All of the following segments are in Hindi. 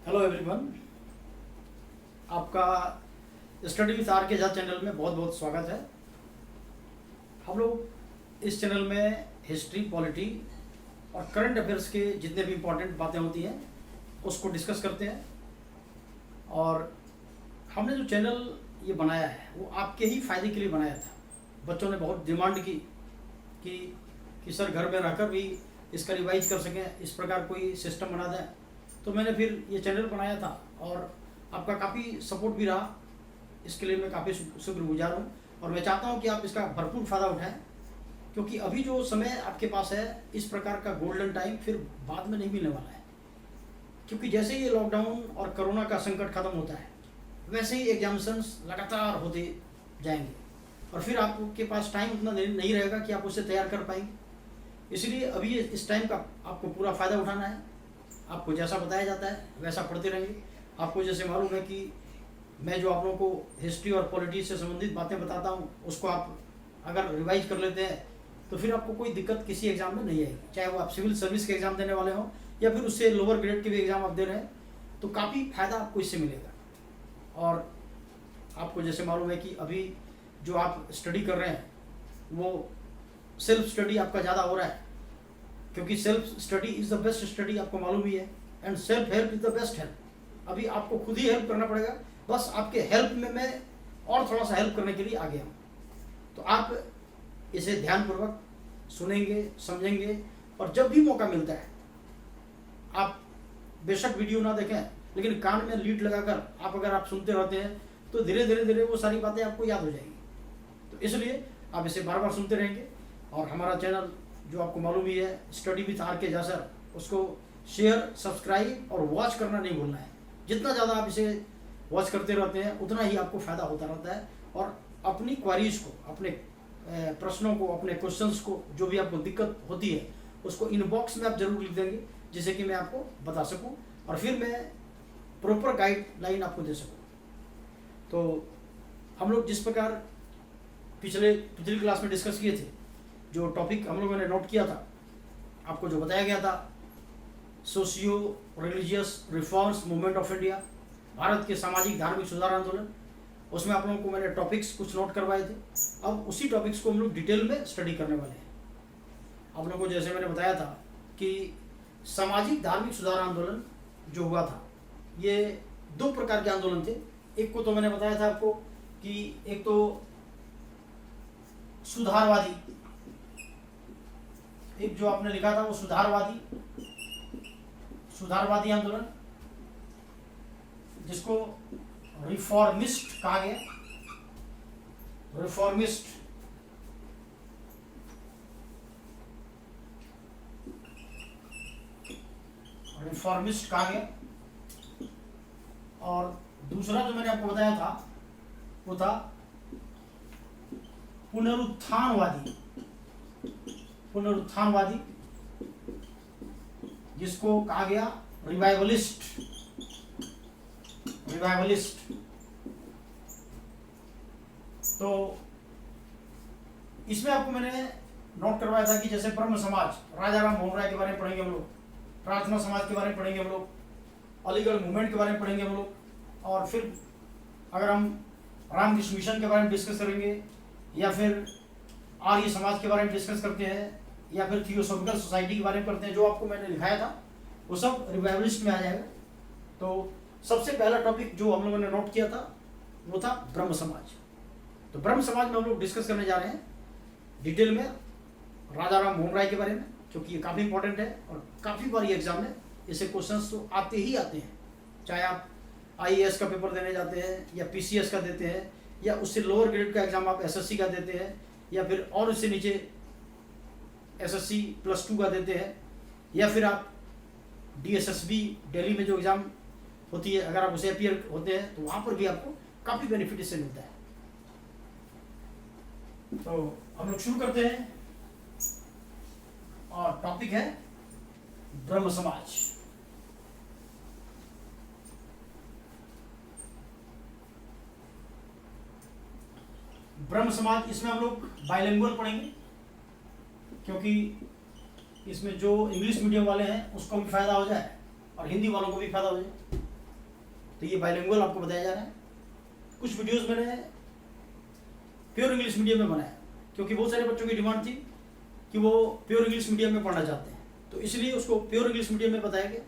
हेलो एवरीवन, आपका स्टडी विथ आर के झा चैनल में बहुत बहुत स्वागत है। हम लोग इस चैनल में हिस्ट्री, पॉलिटी और करंट अफेयर्स के जितने भी इम्पोर्टेंट बातें होती हैं उसको डिस्कस करते हैं। और हमने जो चैनल ये बनाया है वो आपके ही फ़ायदे के लिए बनाया था। बच्चों ने बहुत डिमांड की कि सर घर में रहकर भी इसका रिवाइज कर सकें, इस प्रकार कोई सिस्टम बना दें। तो मैंने फिर ये चैनल बनाया था और आपका काफ़ी सपोर्ट भी रहा। इसके लिए मैं काफ़ी शुक्रगुजार हूँ और मैं चाहता हूँ कि आप इसका भरपूर फ़ायदा उठाएं, क्योंकि अभी जो समय आपके पास है इस प्रकार का गोल्डन टाइम फिर बाद में नहीं मिलने वाला है। क्योंकि जैसे ही ये लॉकडाउन और कोरोना का संकट खत्म होता है वैसे ही एग्जामिनेशंस लगातार होते जाएंगे और फिर आपके पास टाइम उतना नहीं रहेगा कि आप उसे तैयार कर पाएंगे। इसलिए अभी इस टाइम का आपको पूरा फ़ायदा उठाना है। आपको जैसा बताया जाता है वैसा पढ़ते रहेंगे। आपको जैसे मालूम है कि मैं जो आप लोगों को हिस्ट्री और पॉलिटिक्स से संबंधित बातें बताता हूँ उसको आप अगर रिवाइज कर लेते हैं तो फिर आपको कोई दिक्कत किसी एग्ज़ाम में नहीं आएगी, चाहे वो आप सिविल सर्विस के एग्ज़ाम देने वाले हों या फिर उससे लोअर ग्रेड के भी एग्ज़ाम आप दे रहे हैं, तो काफ़ी फ़ायदा आपको इससे मिलेगा। और आपको जैसे मालूम है कि अभी जो आप स्टडी कर रहे हैं वो सेल्फ स्टडी आपका ज़्यादा हो रहा है, क्योंकि self study is the best study, आपको मालूम ही है। And self help is the best help. अभी आपको खुद ही हेल्प करना पड़ेगा, बस आपके हेल्प में मैं और थोड़ा सा हेल्प करने के लिए आ गया हूँ। तो आप इसे ध्यानपूर्वक सुनेंगे, समझेंगे और जब भी मौका मिलता है आप बेशक वीडियो ना देखें लेकिन कान में लीड लगाकर अगर आप सुनते रहते हैं तो धीरे धीरे वो सारी बातें आपको याद हो जाएंगी। तो इसलिए आप इसे बार बार सुनते रहेंगे। और हमारा चैनल जो आपको मालूम ही है, स्टडी विथ आर के झा सर, उसको शेयर, सब्सक्राइब और वॉच करना नहीं भूलना है। जितना ज़्यादा आप इसे वॉच करते रहते हैं उतना ही आपको फ़ायदा होता रहता है। और अपनी क्वारीज को, अपने प्रश्नों को, अपने क्वेश्चंस को, जो भी आपको दिक्कत होती है उसको इनबॉक्स में आप जरूर लिख देंगे, जिससे कि मैं आपको बता सकूं और फिर मैं प्रॉपर गाइडलाइन आपको दे सकूं। तो हम लोग जिस प्रकार पिछली क्लास में डिस्कस किए थे, जो टॉपिक हम लोगों ने नोट किया था, आपको जो बताया गया था socio religious reforms movement of India, Bharat के सामाजिक धार्मिक सुधार आंदोलन, उसमें आप लोगों को मैंने टॉपिक्स कुछ नोट करवाए थे। अब उसी टॉपिक्स को हम लोग डिटेल में स्टडी करने वाले हैं। आप लोगों को जैसे मैंने बताया था कि सामाजिक धार्मिक सुधार आंदोलन जो हुआ था ये दो प्रकार के आंदोलन थे। एक को तो मैंने बताया था आपको कि एक तो सुधारवादी, एक जो आपने लिखा था वो सुधारवादी आंदोलन, जिसको रिफॉर्मिस्ट कहा गया। रिफॉर्मिस्ट कहा गया। और दूसरा जो मैंने आपको बताया था वो था पुनरुत्थानवादी, जिसको कहा गया रिवाइवलिस्ट। तो इसमें आपको मैंने नोट करवाया था कि जैसे ब्रह्म समाज, राजा राम मोहन राय के बारे में पढ़ेंगे हम लोग, प्रार्थना समाज के बारे में पढ़ेंगे हम लोग, अलीगढ़ मूवमेंट के बारे में पढ़ेंगे हम लोग, और फिर अगर हम रामकृष्ण मिशन के बारे में डिस्कस करेंगे या फिर आर्य समाज के बारे में डिस्कस करते हैं या फिर थियोसॉफिकल सोसाइटी के बारे में करते हैं, जो आपको मैंने लिखाया था वो सब रिवाइवलिस्ट में आ जाएगा। तो सबसे पहला टॉपिक जो हम लोगों ने नोट किया था वो था ब्रह्म समाज। तो ब्रह्म समाज में हम लोग डिस्कस करने जा रहे हैं डिटेल में राजा राम मोहन राय के बारे में, क्योंकि ये काफ़ी इंपॉर्टेंट है और काफ़ी बार ये एग्जाम में ऐसे क्वेश्चंस तो आते ही आते हैं। चाहे आप IAS का पेपर देने जाते हैं या PCS का देते हैं या उससे लोअर ग्रेड का एग्जाम आप SSC का देते हैं या फिर और उससे नीचे SSC +2 का देते हैं या फिर आप DSSB दिल्ली में जो एग्ज़ाम होती है अगर आप उसे अपीयर होते हैं तो वहाँ पर भी आपको काफ़ी बेनिफिट इससे मिलता है। तो हम लोग शुरू करते हैं और टॉपिक है ब्रह्म समाज। ब्रह्म समाज, इसमें हम लोग बाइलिंगुअल पढ़ेंगे, क्योंकि इसमें जो इंग्लिश मीडियम वाले हैं उसको भी फायदा हो जाए और हिंदी वालों को भी फायदा हो जाए। तो ये बाइलिंगुअल आपको बताया जा रहा है। कुछ वीडियोस मैंने प्योर इंग्लिश मीडियम में बनाया क्योंकि बहुत सारे बच्चों की डिमांड थी कि वो प्योर इंग्लिश मीडियम में पढ़ना चाहते हैं, तो इसलिए उसको प्योर इंग्लिश मीडियम में बताया गया।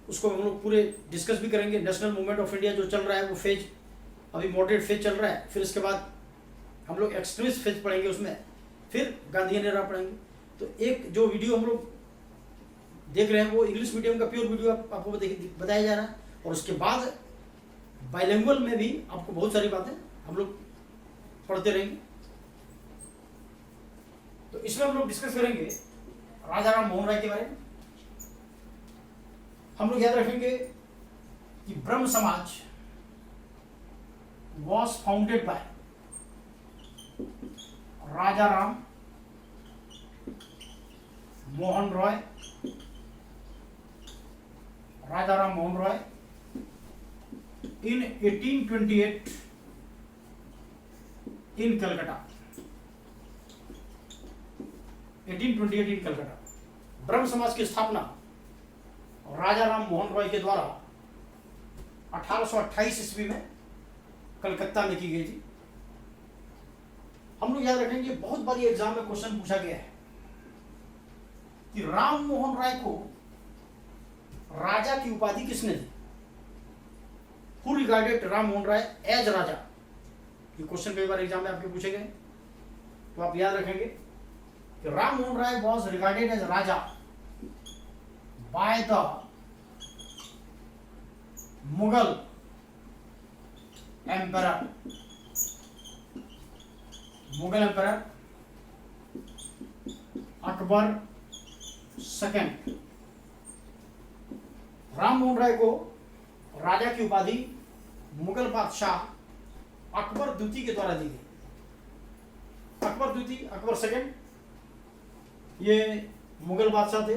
उसको हम लोग पूरे डिस्कस भी करेंगे। नेशनल मूवमेंट ऑफ इंडिया जो चल रहा है वो फेज अभी मॉडरेट फेज चल रहा है, फिर इसके बाद हम लोग एक्सट्रीमिस्ट फेज पढ़ेंगे उसमें, फिर गांधीयन एरा पढ़ेंगे। तो एक जो वीडियो हम लोग देख रहे हैं वो इंग्लिश मीडियम का प्योर वीडियो आपको बताया जा रहा है, और उसके बाद बाइलिंगुअल में भी आपको बहुत सारी बातें हम लोग पढ़ते रहेंगे। तो इसमें हम लोग डिस्कस करेंगे राजा राम मोहन राय के बारे में। हम लोग याद रखेंगे कि ब्रह्म समाज was founded by Raja Ram Mohan Roy, Raja Ram Mohan Roy in 1828 in Calcutta। 1828 in Calcutta। ब्रह्म समाज की स्थापना राजा राम मोहन रॉय के द्वारा 1828 ईस्वी में कलकत्ता में की गई थी। हम लोग याद रखेंगे बहुत बारी एग्जाम में क्वेश्चन पूछा गया है कि राम मोहन राय को राजा की उपाधि किसने दी। Who regarded Ram Mohan Roy as Raja. ये क्वेश्चन कई बार एग्जाम में आपके पूछे गए, तो आप याद रखेंगे कि Ram Mohan Roy was regarded as Raja by the Mughal emperor. Mughal emperor Akbar second. Ram Mohan Roy को राजा की उपाधि मुगल बादशाह अकबर द्वितीय के द्वारा दी गई। अकबर द्वितीय, अकबर सेकंड, ये मुगल बादशाह थे,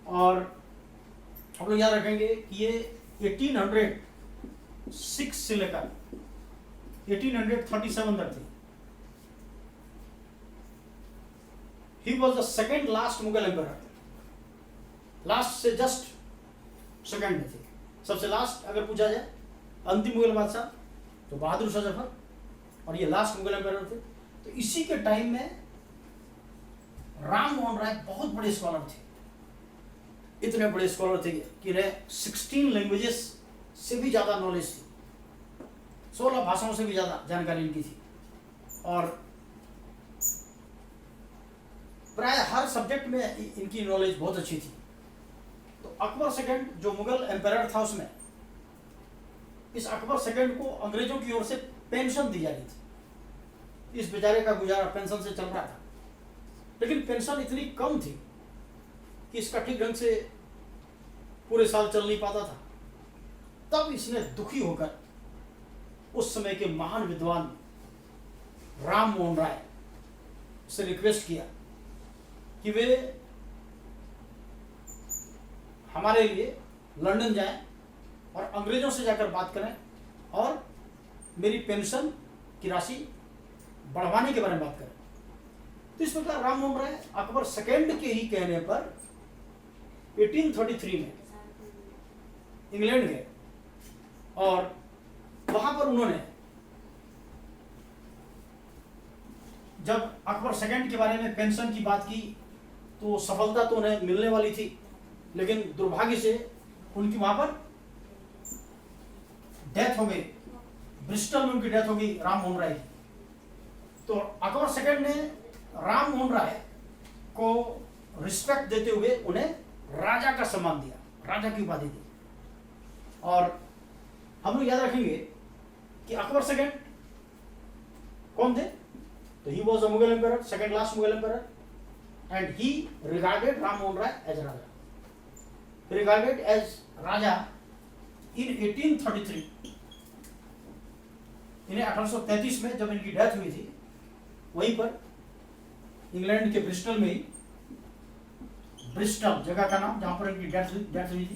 और हम लोग याद रखेंगे कि ये 1806 से लेकर 1837 तक थे। He was the second last Mughal emperor. Last से जस्ट सेकंड में थे। सबसे लास्ट अगर पूछा जाए अंतिम मुगल बादशाह तो बहादुर शाह जफर, और ये लास्ट मुगल एम्परर थे। तो इसी के टाइम में राम मोहन राय बहुत बड़े स्कॉलर थे। इतने बड़े स्कॉलर थे कि इन्हें 16 लैंग्वेजेस से भी ज्यादा नॉलेज थी, 16 भाषाओं से भी ज्यादा जानकारी इनकी थी, और प्राय हर सब्जेक्ट में इनकी नॉलेज बहुत अच्छी थी। तो अकबर सेकंड जो मुगल एम्परर था, उसमें इस अकबर सेकंड को अंग्रेजों की ओर से पेंशन दी जा रही थी। इस बेचारे का गुजारा पेंशन से चल रहा था, लेकिन पेंशन इतनी कम थी कि इसका ठीक ढंग से पूरे साल चल नहीं पाता था। तब इसने दुखी होकर उस समय के महान विद्वान राम मोहन राय से रिक्वेस्ट किया कि वे हमारे लिए लंदन जाएं और अंग्रेजों से जाकर बात करें और मेरी पेंशन की राशि बढ़वाने के बारे में बात करें। तो इस प्रकार राम मोहन राय अकबर सेकेंड के ही कहने पर 1833 में इंग्लैंड गए, और वहां पर उन्होंने जब अकबर सेकेंड के बारे में पेंशन की बात की तो सफलता तो उन्हें मिलने वाली थी, लेकिन दुर्भाग्य से उनकी वहां पर डेथ हो गई। ब्रिस्टल में उनकी डेथ हो गई राम मोहन राय की। तो अकबर सेकंड ने राम मोहन राय को रिस्पेक्ट देते हुए उन्हें राजा का सम्मान दिया, राजा की उपाधि दी। और हम लोग याद रखेंगे कि अकबर सेकंड कौन थे, तो he was a Mughal emperor, second last Mughal emperor, and he regarded Ram Mohan Roy as Raja, regarded as Raja in 1833। इन्हें 1833 में जब इनकी डेथ हुई थी, वहीं पर इंग्लैंड के ब्रिस्टल में ही, ब्रिस्टल जगह का नाम जहां पर इनकी डेथ हुई थी,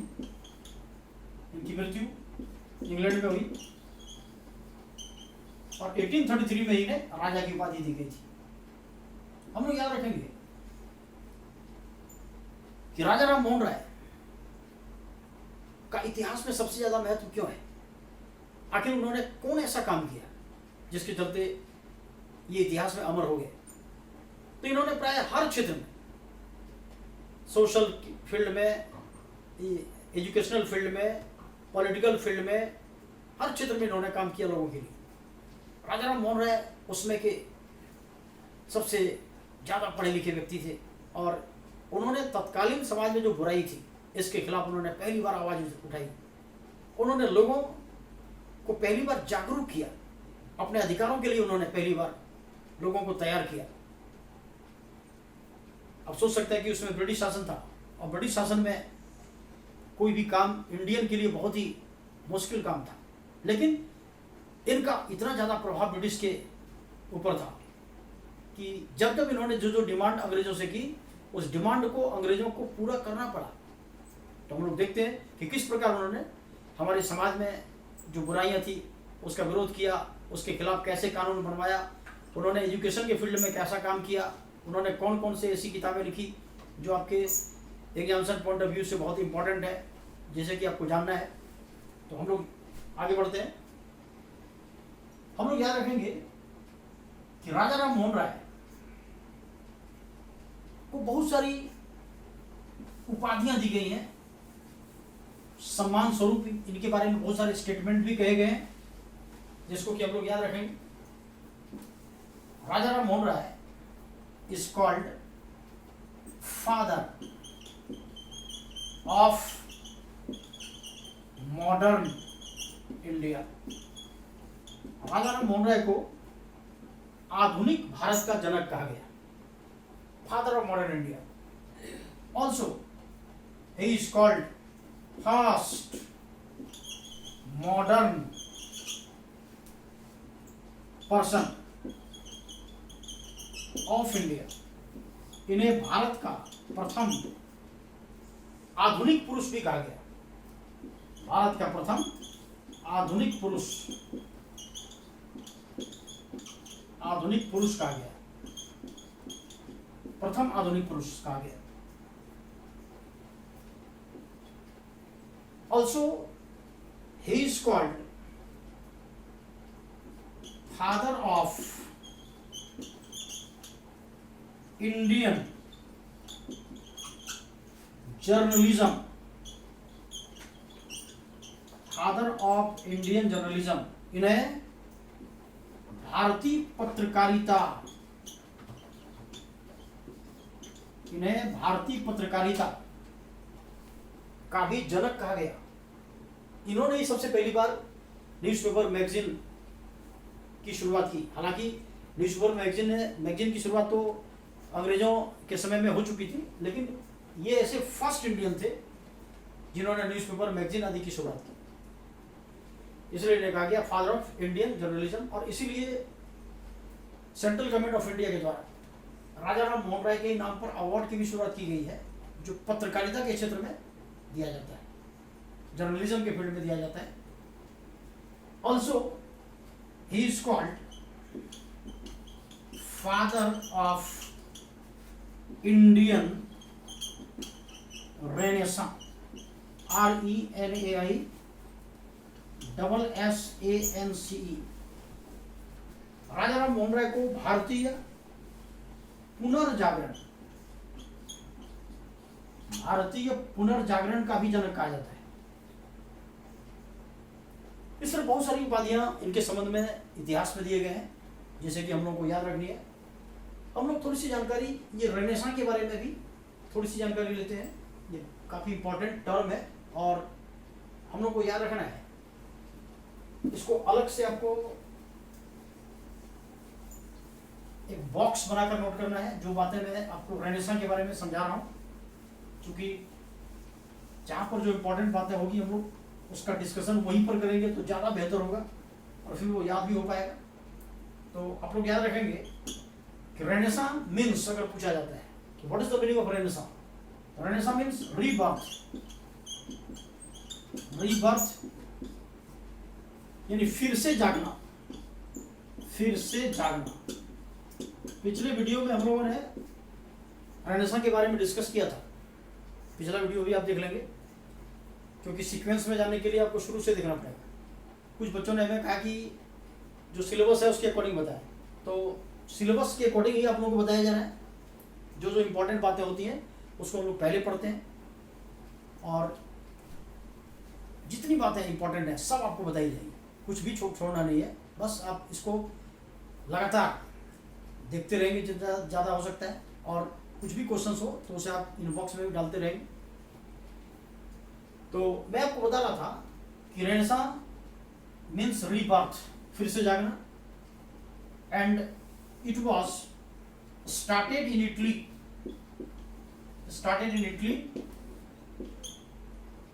इनकी मृत्यु इंग्लैंड में हुई, और 1833 में इन्हें राजा की उपाधि दी गई थी। हम लोग याद रखेंगे कि राजा राम मोहन राय का इतिहास में सबसे ज्यादा महत्व क्यों है? आखिर उन्होंने कौन ऐसा काम किया जिसके चलते ये इतिहास में अमर हो गए? तो इन्होंने प्राय हर क्षेत्र में, सोशल फील्ड में, एजुकेशनल फील्ड में, पॉलिटिकल फील्ड में, हर क्षेत्र में इन्होंने काम किया लोगों के लिए। राजा राम मोहन राय उसमें के सबसे ज़्यादा पढ़े लिखे व्यक्ति थे और उन्होंने तत्कालीन समाज में जो बुराई थी इसके खिलाफ उन्होंने पहली बार आवाज़ उठाई। उन्होंने लोगों को पहली बार जागरूक किया, अपने अधिकारों के लिए उन्होंने पहली बार लोगों को तैयार किया। अब सोच सकते हैं कि उसमें ब्रिटिश शासन था और ब्रिटिश शासन में कोई भी काम इंडियन के लिए बहुत ही मुश्किल काम था, लेकिन इनका इतना ज़्यादा प्रभाव ब्रिटिश के ऊपर था कि जब जब इन्होंने जो जो डिमांड अंग्रेजों से की उस डिमांड को अंग्रेजों को पूरा करना पड़ा। तो हम लोग देखते हैं कि किस प्रकार उन्होंने हमारे समाज में जो बुराइयां थी उसका विरोध किया, उसके खिलाफ कैसे कानून बनवाया, उन्होंने एजुकेशन के फील्ड में कैसा काम किया, उन्होंने कौन कौन से ऐसी किताबें लिखी जो आपके एग्जामिनेशन पॉइंट ऑफ व्यू से बहुत इंपॉर्टेंट है, जैसे कि आपको जानना है। तो हम लोग आगे बढ़ते हैं। हम लोग याद रखेंगे कि राजा राम मोहन राय को बहुत सारी उपाधियां दी गई हैं, सम्मान स्वरूप इनके बारे में बहुत सारे स्टेटमेंट भी कहे गए हैं, जिसको कि हम लोग याद रखेंगे। Raja Ram Mohan Roy is called father of modern India. Raja Ram Mohan Roy को आधुनिक भारत का जनक कहा गया, father of modern India. Also he is called first modern person of India. इन्हें भारत का प्रथम आधुनिक पुरुष भी कहा गया, भारत का प्रथम आधुनिक पुरुष, आधुनिक पुरुष कहा गया, प्रथम आधुनिक पुरुष कहा गया। Also he is called father of Indian journalism, father of Indian journalism. इन्हें भारतीय पत्रकारिता, इन्हें भारतीय पत्रकारिता का भी जनक कहा गया। इन्होंने ही सबसे पहली बार न्यूज़पेपर मैगजीन की शुरुआत की। हालांकि न्यूज़पेपर मैगजीन की शुरुआत तो अंग्रेजों के समय में हो चुकी थी, लेकिन ये ऐसे फर्स्ट इंडियन थे जिन्होंने न्यूज़पेपर मैगजीन आदि की शुरुआत की। इसलिए इन्हें कहा गया फादर ऑफ इंडियन जर्नलिज्म। और इसीलिए सेंट्रल गवर्नमेंट ऑफ इंडिया के द्वारा राजा राम मोहन राय के नाम पर अवार्ड की भी शुरुआत की गई है, जो पत्रकारिता के क्षेत्र में दिया जाता है, जर्नलिज्म के फील्ड में दिया जाता है। Also he is called father of Indian renaissance, RENAISSANCE। राजा राम मोहन राय को भारतीय पुनर्जागरण, भारतीय पुनर्जागरण का भी जनक कहा जाता है। इस तरह बहुत सारी उपाधियां इनके संबंध में इतिहास में दिए गए हैं, जैसे कि हम लोगों को याद रखनी है। हम लोग थोड़ी सी जानकारी ये रेनेसां के बारे में भी थोड़ी सी जानकारी लेते हैं। ये काफी इंपॉर्टेंट टर्म है और हम लोग को याद रखना है। इसको अलग से आपको एक बॉक्स बनाकर नोट करना है, जो बातें मैं आपको रेनेसां के बारे में समझा रहा हूँ, क्योंकि जहाँ पर जो इम्पोर्टेंट बातें होगी हम लोग उसका डिस्कशन वहीं पर करेंगे तो ज़्यादा बेहतर होगा और फिर वो याद भी हो पाएगा। तो आप लोग याद रखेंगे कि रेनेसां मीन्स, अगर पूछा जाता है कि what is the meaning of renaissance, renaissance means rebirth. Rebirth यानी फिर से जागना, फिर से जागना। पिछले वीडियो में हम लोगों ने रेनेसां के बारे में डिस्कस किया था, पिछला वीडियो भी आप देख लेंगे। क्योंकि सीक्वेंस में जाने के लिए आपको शुरू से देखना पड़ेगा। कुछ बच्चों ने हमें कहा कि जो सिलेबस है उसके अकॉर्डिंग बताएं, तो सिलेबस के अकॉर्डिंग ही आप लोगों को बताया जा रहा है। जो जो इम्पोर्टेंट बातें होती हैं उसको हम लोग पहले पढ़ते हैं, और जितनी बातें इंपॉर्टेंट हैं सब आपको बताई जाएंगी, कुछ भी छोड़ना नहीं है। बस आप इसको लगातार देखते रहेंगे जितना ज़्यादा हो सकता है, और कुछ भी क्वेश्चंस हो तो उसे आप इनबॉक्स में भी डालते रहेंगे। तो मैं आपको बता रहा था कि रेनेसां मीन्स रीबर्थ, फिर से जागना, and it was started in Italy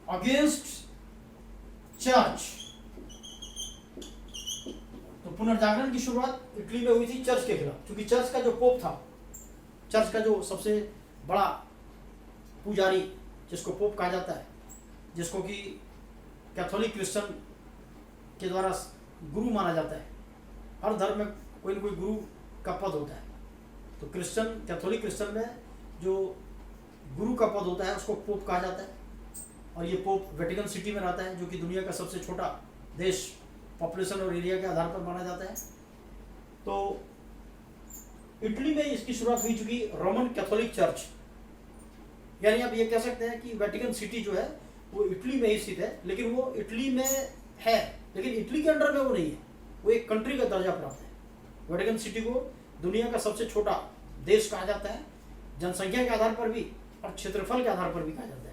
against church. तो पुनर्जागरण की शुरुआत इटली में हुई थी चर्च के खिलाफ, क्योंकि चर्च का जो पोप था, चर्च का जो सबसे बड़ा पुजारी जिसको पोप कहा जाता है, जिसको कि कैथोलिक क्रिश्चियन के द्वारा गुरु माना जाता है। हर धर्म में कोई न कोई गुरु का पद होता है, तो कैथोलिक क्रिश्चियन में जो गुरु का पद होता है उसको पोप कहा जाता है। और ये पोप वेटिकन सिटी में रहता है, जो कि दुनिया का सबसे छोटा देश पॉपुलेशन और एरिया के आधार पर माना जाता है। तो इटली में इसकी शुरुआत हुई चुकी रोमन कैथोलिक चर्च, यानी आप ये कह सकते हैं कि वेटिकन सिटी जो है वो इटली में ही स्थित है, लेकिन वो इटली में है, लेकिन इटली के अंडर में वो नहीं है, वो एक कंट्री का दर्जा प्राप्त है। वेटिकन सिटी को दुनिया का सबसे छोटा देश कहा जाता है, जनसंख्या के आधार पर भी और क्षेत्रफल के आधार पर भी कहा जाता है।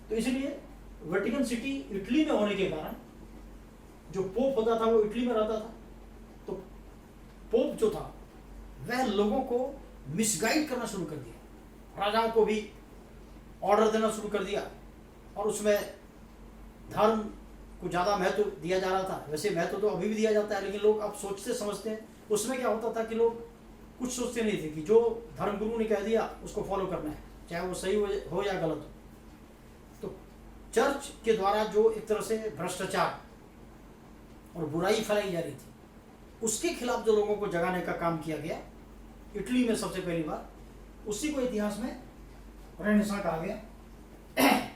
तो इसलिए वेटिकन सिटी इटली में होने के कारण जो पोप होता था वो इटली में रहता था। तो पोप जो था वह लोगों को मिसगाइड करना शुरू कर दिया, राजाओं को भी ऑर्डर देना शुरू कर दिया, और उसमें धर्म को ज़्यादा महत्व दिया जा रहा था। वैसे महत्व तो अभी भी दिया जाता है, लेकिन लोग अब सोचते समझते हैं। उसमें क्या होता था कि लोग कुछ सोचते नहीं थे कि जो धर्मगुरु ने कह दिया उसको फॉलो करना है, चाहे वो सही हो या गलत हो। तो चर्च के द्वारा जो एक तरह से भ्रष्टाचार और बुराई फैलाई जा रही थी, उसके खिलाफ जो लोगों को जगाने का काम किया गया इटली में सबसे पहली बार, उसी को इतिहास में रेनेसां कहा गया।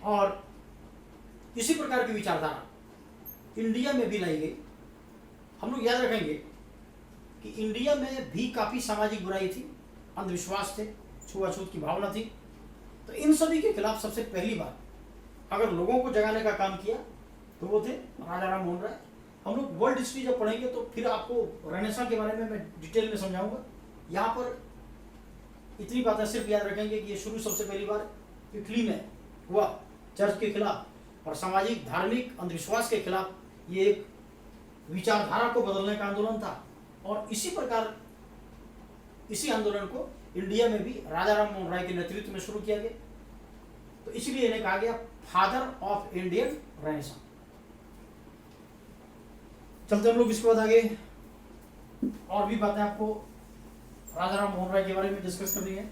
और इसी प्रकार की विचारधारा इंडिया में भी लाई गई। हम लोग याद रखेंगे कि इंडिया में भी काफ़ी सामाजिक बुराई थी, अंधविश्वास थे, छुआछूत की भावना थी। तो इन सभी के खिलाफ सबसे पहली बार अगर लोगों को जगाने का काम किया तो वो थे राजा राम मोहन राय। हम लोग वर्ल्ड हिस्ट्री जब पढ़ेंगे तो फिर आपको रेनेसां के बारे में मैं डिटेल में समझाऊंगा। यहाँ पर इतनी बातें सिर्फ याद रखेंगे कि ये शुरू सबसे पहली बार इटली में हुआ, चर्च के खिलाफ और सामाजिक धार्मिक अंधविश्वास के खिलाफ। ये एक विचारधारा को बदलने का आंदोलन था, और इसी प्रकार इसी आंदोलन को इंडिया में भी राजा राम मोहन राय के नेतृत्व में शुरू किया गया। तो इसलिए इन्हें कहा गया फादर ऑफ इंडियन रेनेसां। चलते हम लोग इसके बाद आगे और भी बातें आपको राजा राम मोहन राय के बारे में डिस्कस करनी है।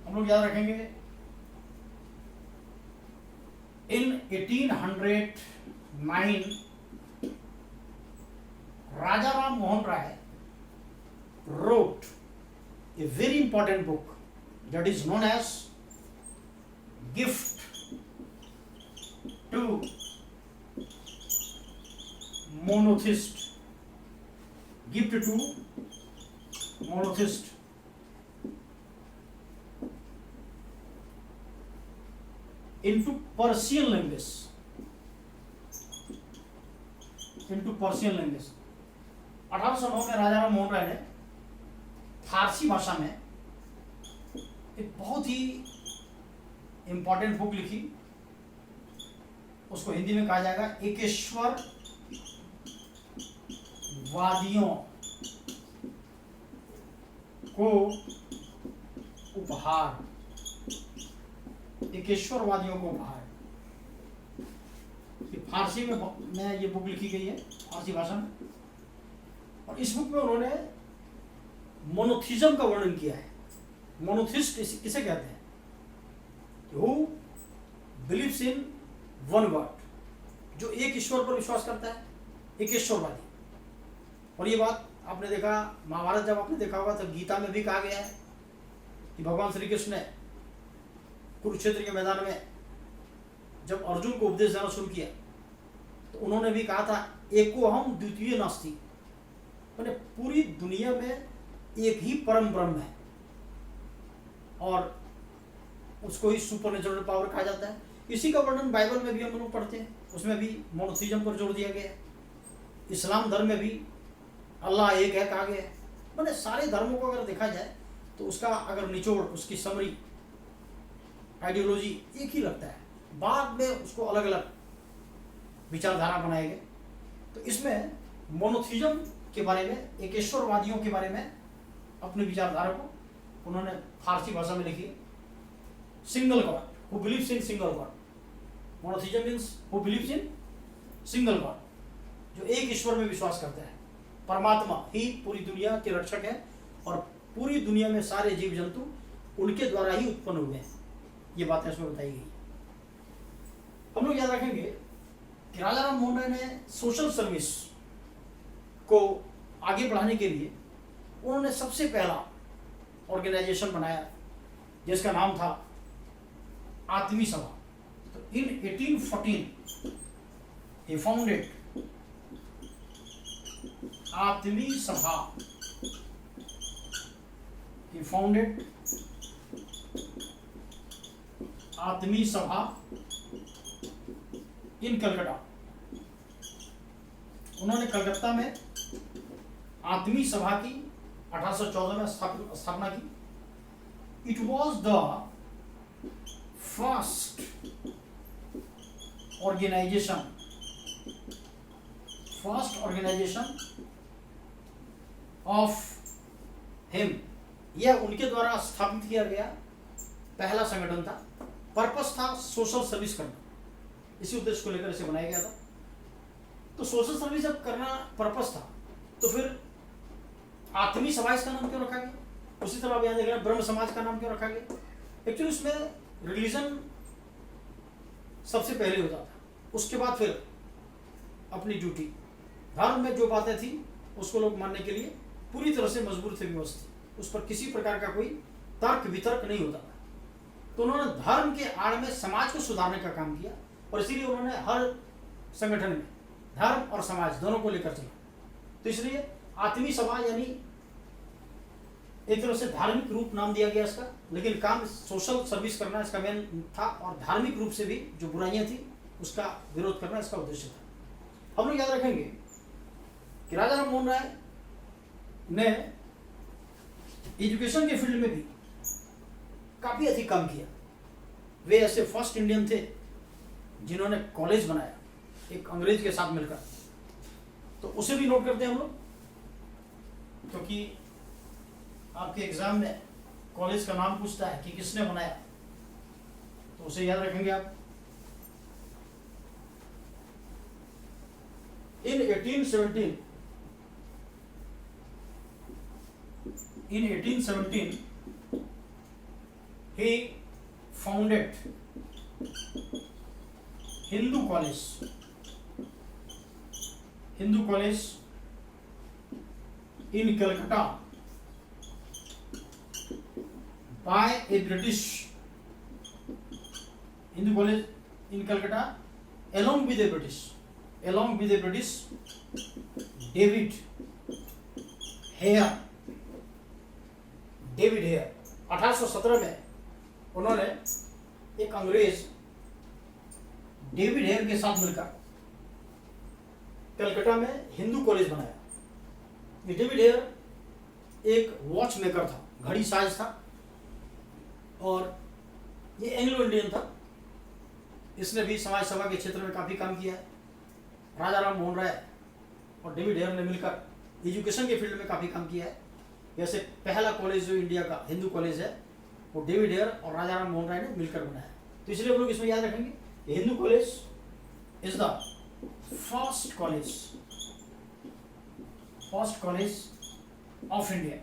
हम लोग याद रखेंगे इन 1809 राजा राम मोहन राय wrote a very important book that is known as Gift to Monotheist. Gift to Monotheist. Into Persian language. Into Persian language. 1809 में राजा राम मोहन राय ने फारसी भाषा में एक बहुत ही इंपॉर्टेंट बुक लिखी। उसको हिंदी में कहा जाएगा एकेश्वर वादियों को उपहार। एकेश्वर वादियों को उपहार, ये फारसी में ये बुक लिखी गई है, फारसी भाषा में। और इस बुक में उन्होंने मोनोथिज्म का वर्णन किया है। मोनोथिस्ट किसे कहते हैं? Who believes in one God, जो एक ईश्वर पर विश्वास करता है, एक ईश्वरवादी। और ये बात आपने देखा, महाभारत जब आपने देखा होगा तो गीता में भी कहा गया है कि भगवान श्री कृष्ण ने कुरुक्षेत्र के मैदान में जब अर्जुन को उपदेश देना शुरू किया तो उन्होंने भी कहा था एको हम द्वितीय नास्ति, मैंने पूरी दुनिया में एक ही परम ब्रह्म है और उसको ही सुपर नेचुरल पावर कहा जाता है। इसी का वर्णन बाइबल में भी हम लोग पढ़ते हैं, उसमें भी मोनोथीज्म पर जोर दिया गया है। इस्लाम धर्म में भी अल्लाह एक है कहा गया है। मैंने सारे धर्मों को अगर देखा जाए तो उसका अगर निचोड़, उसकी समरी, आइडियोलॉजी एक ही लगता है, बाद में उसको अलग अलग विचारधारा बनाए गए। तो इसमें मोनोथीज्म के बारे में, एकेश्वरवादियों के बारे में अपनी विचारधारा को उन्होंने फारसी भाषा में लिखी, single God who believes in single God. Monotheism means who believes in single God, जो एक ईश्वर में विश्वास करते हैं, परमात्मा ही पूरी दुनिया के रक्षक है और पूरी दुनिया में सारे जीव जंतु उनके द्वारा ही उत्पन्न हुए हैं। ये बातें इसमें बताई गई। हम लोग याद रखेंगे कि राजा राम मोहन राय ने सोशल सर्विस को आगे बढ़ाने के लिए उन्होंने सबसे पहला ऑर्गेनाइजेशन बनाया जिसका नाम था आत्मी सभा। तो इन 1814 he founded आत्मी सभा। he founded आत्मी सभा इन कलकत्ता। उन्होंने कलकत्ता में आत्मी सभा की 1814 में स्थापना की। It was the first organisation of him. यह उनके द्वारा स्थापित किया गया पहला संगठन था। पर्पस था सोशल सर्विस करना, इसी उद्देश्य को लेकर इसे बनाया गया था। तो सोशल सर्विस जब करना पर्पस था तो फिर आत्मी सभा इसका नाम क्यों रखा गया? उसी तरह आप यहाँ देख रहे हैं ब्रह्म समाज का नाम क्यों रखा गया? एक्चुअली इसमें रिलीजन सबसे पहले होता था, उसके बाद फिर अपनी ड्यूटी। धर्म में जो बातें थी उसको लोग मानने के लिए पूरी तरह से मजबूर थे, व्यवस्थित, उस पर किसी प्रकार का कोई तर्क वितर्क नहीं होता था। तो उन्होंने धर्म के आड़ में समाज को सुधारने का काम किया और इसीलिए उन्होंने हर संगठन में धर्म और समाज दोनों को लेकर चला। तो इसलिए आत्मी सभा यानी एक तरह से धार्मिक रूप नाम दिया गया इसका, लेकिन काम सोशल सर्विस करना इसका मेन था और धार्मिक रूप से भी जो बुराइयां थी उसका विरोध करना इसका उद्देश्य था। हम लोग याद रखेंगे कि राजा राम मोहन राय ने एजुकेशन के फील्ड में भी काफी अधिक काम किया। वे ऐसे फर्स्ट इंडियन थे जिन्होंने कॉलेज बनाया एक अंग्रेज के साथ मिलकर। तो उसे भी नोट करते हैं हम लोग, क्योंकि आपके एग्जाम में कॉलेज का नाम पूछता है कि किसने बनाया, तो उसे याद रखेंगे आप। इन 1817 he founded Hindu College in Calcutta by a British Hindu College in Calcutta along with a British David Hare 1817 में उन्होंने एक अंग्रेज डेविड हेयर के साथ मिलकर कलकत्ता में हिंदू कॉलेज बनाया। ये डेविड हेयर एक वॉच मेकर था, घड़ी साज था और ये एंग्लो इंडियन था। इसने भी समाज सेवा के क्षेत्र में काफी काम किया है। राजा राम मोहन राय और डेविड हेयर ने मिलकर एजुकेशन के फील्ड में काफी काम किया है। जैसे पहला कॉलेज जो इंडिया का हिंदू कॉलेज है वो डेविड हेयर और राजा राम मोहन राय ने मिलकर बनाया। तो इसलिए हम लोग इसमें याद रखेंगे Hindu college is the first college of India.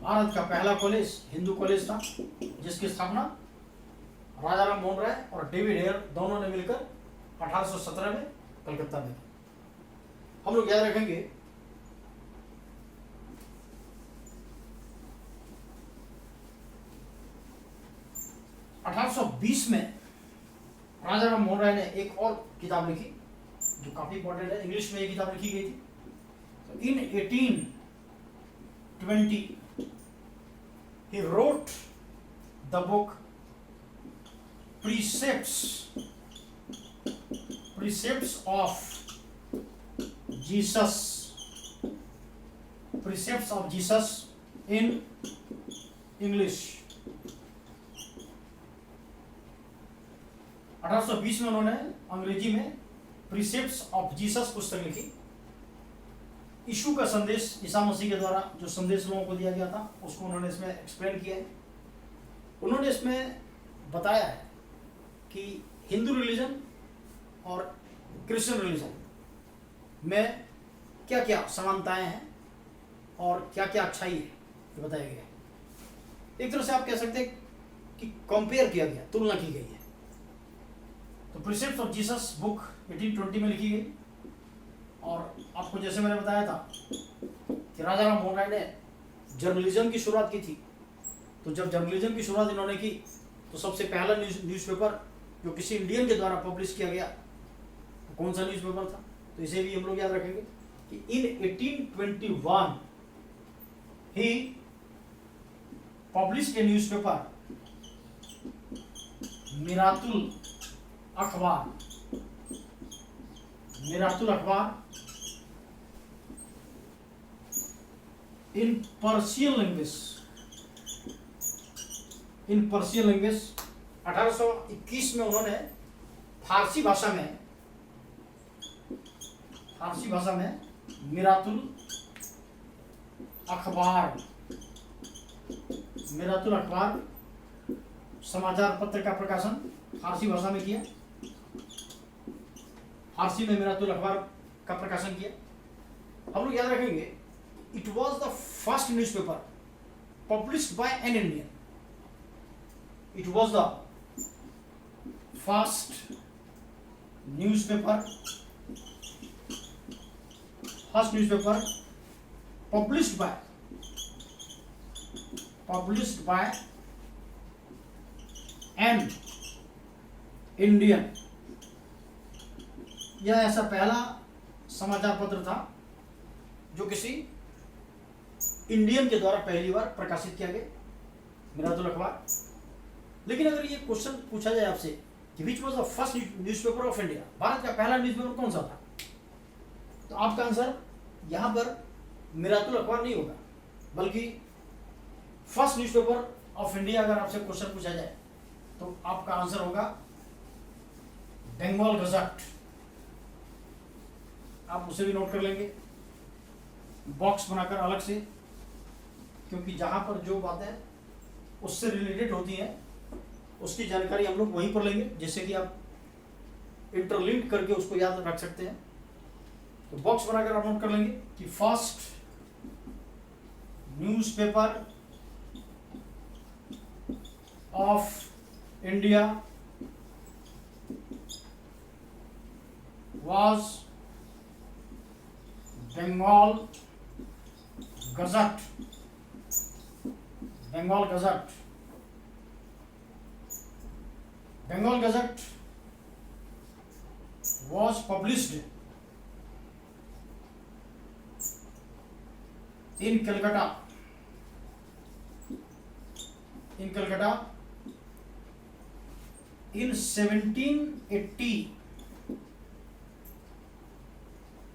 Bharat का पहला कॉलेज हिंदू कॉलेज था जिसकी स्थापना राजा राम मोहन राय और डेविड हेयर दोनों ने मिलकर 1817 में कलकत्ता में। हम लोग याद रखेंगे 1820 में राजा राम मोहन राय ने एक और किताब लिखी जो काफी इंपॉर्टेंट है। इंग्लिश में ये किताब लिखी गई थी। तो इन 1820 he wrote the book precepts of Jesus in English। 1820 में उन्होंने अंग्रेजी में प्रिसेप्ट्स ऑफ जीसस पुस्तक लिखी। यीशु का संदेश, ईसा मसीह के द्वारा जो संदेश लोगों को दिया गया था उसको उन्होंने इसमें एक्सप्लेन किया है। उन्होंने इसमें बताया है कि हिंदू रिलीजन और क्रिश्चियन रिलीजन में क्या क्या समानताएं हैं और क्या क्या अच्छाई है, ये बताया गया है। एक तरह से आप कह सकते हैं कि कंपेयर किया गया, तुलना की गई है। तो प्रिसेप्ट्स ऑफ जीसस बुक 1820 में लिखी गई। और आपको जैसे मैंने बताया था कि राजा राम मोहन राय ने जर्नलिज्म की शुरुआत की थी। तो जब जर्नलिज्म की शुरुआत इन्होंने की तो सबसे पहला न्यूज़पेपर जो किसी इंडियन के द्वारा पब्लिश किया गया तो कौन सा न्यूज़पेपर था, तो इसे भी हम लोग याद रखेंगे कि इन 1821 ही पब्लिश्ड ए न्यूज़पेपर मिरातुल अखबार इन पर्शियन लैंग्वेज 1821 में उन्होंने फारसी भाषा में मिरातुल अखबार समाचार पत्र का प्रकाशन फारसी भाषा में किया। फारसी में मिरातुल अखबार का प्रकाशन किया। हम लोग याद रखेंगे it was the first newspaper published by an Indian. It was the first newspaper published by an Indian। यह ऐसा पहला समाचार पत्र था जो किसी इंडियन के द्वारा पहली बार प्रकाशित किया गया, मिरातुल अखबार। लेकिन अगर ये क्वेश्चन पूछा जाए आपसे कि which was the first newspaper of India, Bharat का पहला न्यूज़पेपर कौन सा था, तो आपका आंसर यहाँ पर मिरातुल अखबार नहीं होगा, बल्कि फर्स्ट न्यूज़पेपर ऑफ इंडिया अगर आपसे क्वेश्चन पूछा जाए तो आपका आंसर होगा बंगाल गजट। आप उसे भी नोट कर लेंगे बॉक्स बनाकर अलग से, क्योंकि जहां पर जो बातें उससे रिलेटेड होती हैं उसकी जानकारी हम लोग वहीं पर लेंगे, जिससे कि आप इंटरलिंक करके उसको याद रख सकते हैं। तो बॉक्स बनाकर आप नोट कर लेंगे कि first newspaper of India was Bengal gazette. Bengal gazette was published in Calcutta in 1780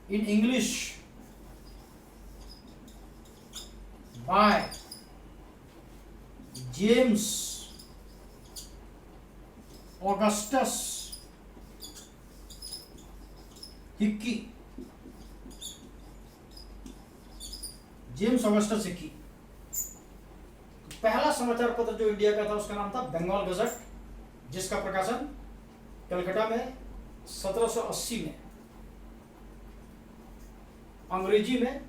in English by James Augustus Hickey. James Augustus Hickey. पहला समाचार पत्र जो इंडिया का था उसका नाम था बंगाल गजट, जिसका प्रकाशन कलकत्ता में 1780 में अंग्रेजी में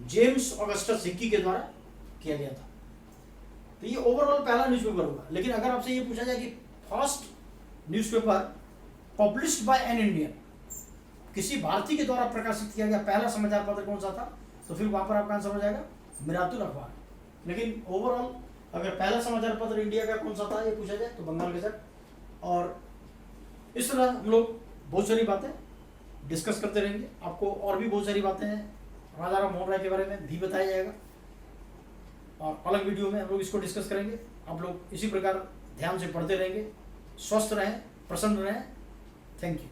जेम्स ऑगस्टस हिक्की के द्वारा किया गया था। तो ये ओवरऑल पहला न्यूज़पेपर होगा। लेकिन अगर आपसे ये पूछा जाए कि first newspaper published by an Indian, किसी भारतीय के द्वारा प्रकाशित किया गया पहला समाचार पत्र कौन सा था, तो फिर वहां पर आपका आंसर हो जाएगा मिरातुल अखबार। लेकिन ओवरऑल अगर पहला समाचार पत्र इंडिया का कौन सा था ये पूछा जाए तो बंगाल गजट। और इस तरह हम लोग बहुत सारी बातें डिस्कस करते रहेंगे। आपको और भी बहुत सारी बातें राजा राम मोहन राय के बारे में भी बताया जाएगा और अलग वीडियो में हम लोग इसको डिस्कस करेंगे। आप लोग इसी प्रकार ध्यान से पढ़ते रहेंगे, स्वस्थ रहें, प्रसन्न रहें। Thank you.